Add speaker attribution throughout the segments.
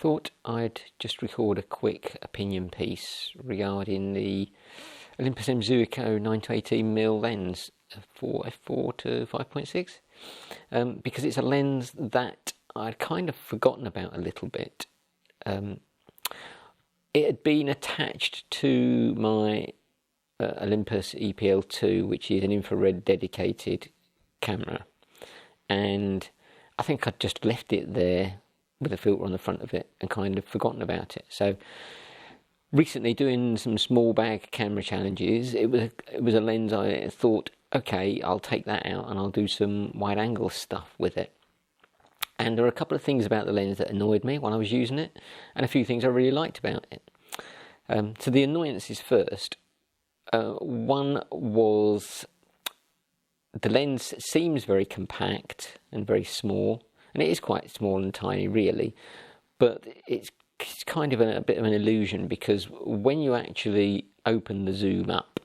Speaker 1: thought I'd just record a quick opinion piece regarding the Olympus M.Zuiko 9-18mm lens for f4 to 5.6 because it's a lens that I'd kind of forgotten about a little bit. It had been attached to my Olympus EPL2, which is an infrared dedicated camera, and I think I'd just left it there with a filter on the front of it and kind of forgotten about it. So recently, doing some small bag camera challenges, it was a lens I thought, okay, I'll take that out and I'll do some wide angle stuff with it. And there were a couple of things about the lens that annoyed me when I was using it, and a few things I really liked about it. So the annoyances first. One was the lens seems very compact and very small, and it is quite small and tiny really, but it's kind of a bit of an illusion, because when you actually open the zoom up,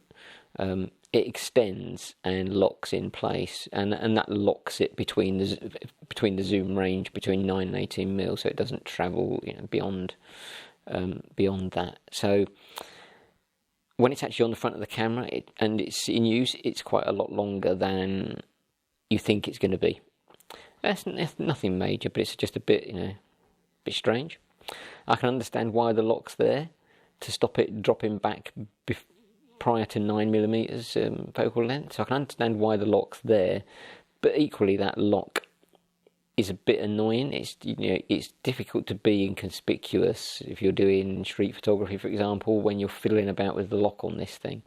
Speaker 1: it extends and locks in place, and that locks it between the zoom range between 9 and 18mm, so it doesn't travel beyond that. So when it's actually on the front of the camera and it's in use, it's quite a lot longer than you think it's going to be. That's nothing major, but it's just a bit, bit strange. I can understand why the lock's there, to stop it dropping back prior to 9mm focal length. So I can understand why the lock's there, but equally that lock is a bit annoying. It's difficult to be inconspicuous if you're doing street photography, for example, when you're fiddling about with the lock on this thing.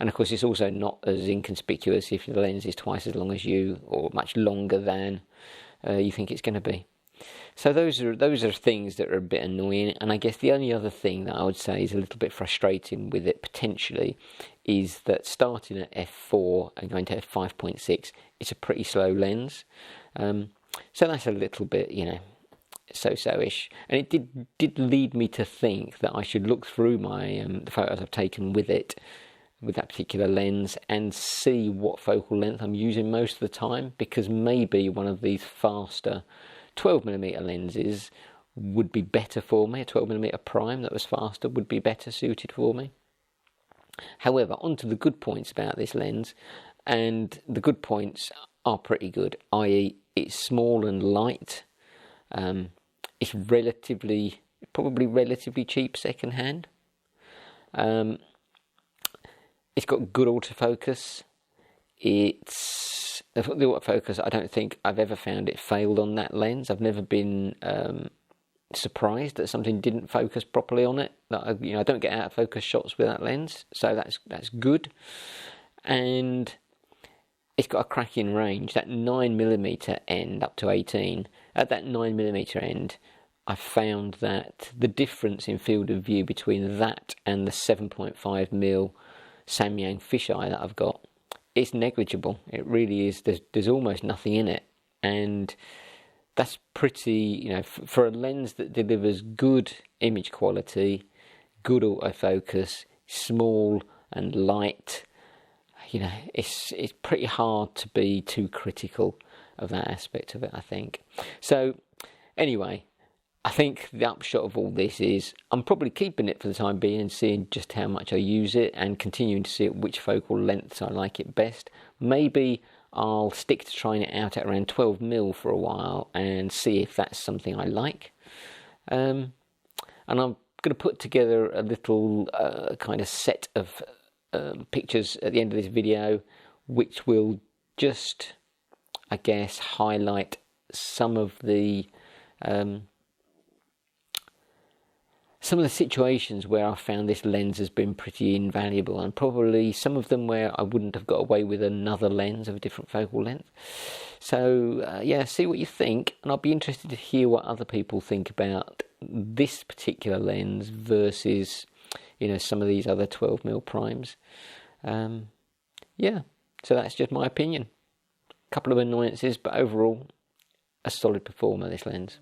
Speaker 1: And of course, it's also not as inconspicuous if the lens is twice as long as you, or much longer than you think it's going to be. So those are things that are a bit annoying. And I guess the only other thing that I would say is a little bit frustrating with it potentially is that starting at f4 and going to f5.6, it's a pretty slow lens. So that's a little bit, so-so-ish. And it did lead me to think that I should look through my the photos I've taken with it, with that particular lens, and see what focal length I'm using most of the time, because maybe one of these faster 12mm lenses would be better for me. A 12mm prime that was faster would be better suited for me. However, onto the good points about this lens, and the good points are pretty good, i.e. it's small and light. It's probably relatively cheap second hand. It's got good autofocus. The autofocus, I don't think I've ever found it failed on that lens. I've never been surprised that something didn't focus properly on it. I don't get out of focus shots with that lens, so that's good. And it's got a cracking range. That 9mm end up to 18. At that 9mm end, I found that the difference in field of view between that and the 7.5mm Samyang fisheye that I've got, it's negligible. It really is. There's almost nothing in it, and that's pretty. For a lens that delivers good image quality, good autofocus, small and light. It's pretty hard to be too critical of that aspect of it, I think. So, anyway, I think the upshot of all this is I'm probably keeping it for the time being and seeing just how much I use it, and continuing to see at which focal lengths I like it best. Maybe I'll stick to trying it out at around 12mm for a while and see if that's something I like. And I'm going to put together a little kind of set of pictures at the end of this video, which will just, I guess, highlight some of the situations where I found this lens has been pretty invaluable, and probably some of them where I wouldn't have got away with another lens of a different focal length. So see what you think, and I'll be interested to hear what other people think about this particular lens versus some of these other 12mm primes. So that's just my opinion. A couple of annoyances, but overall, a solid performer, this lens.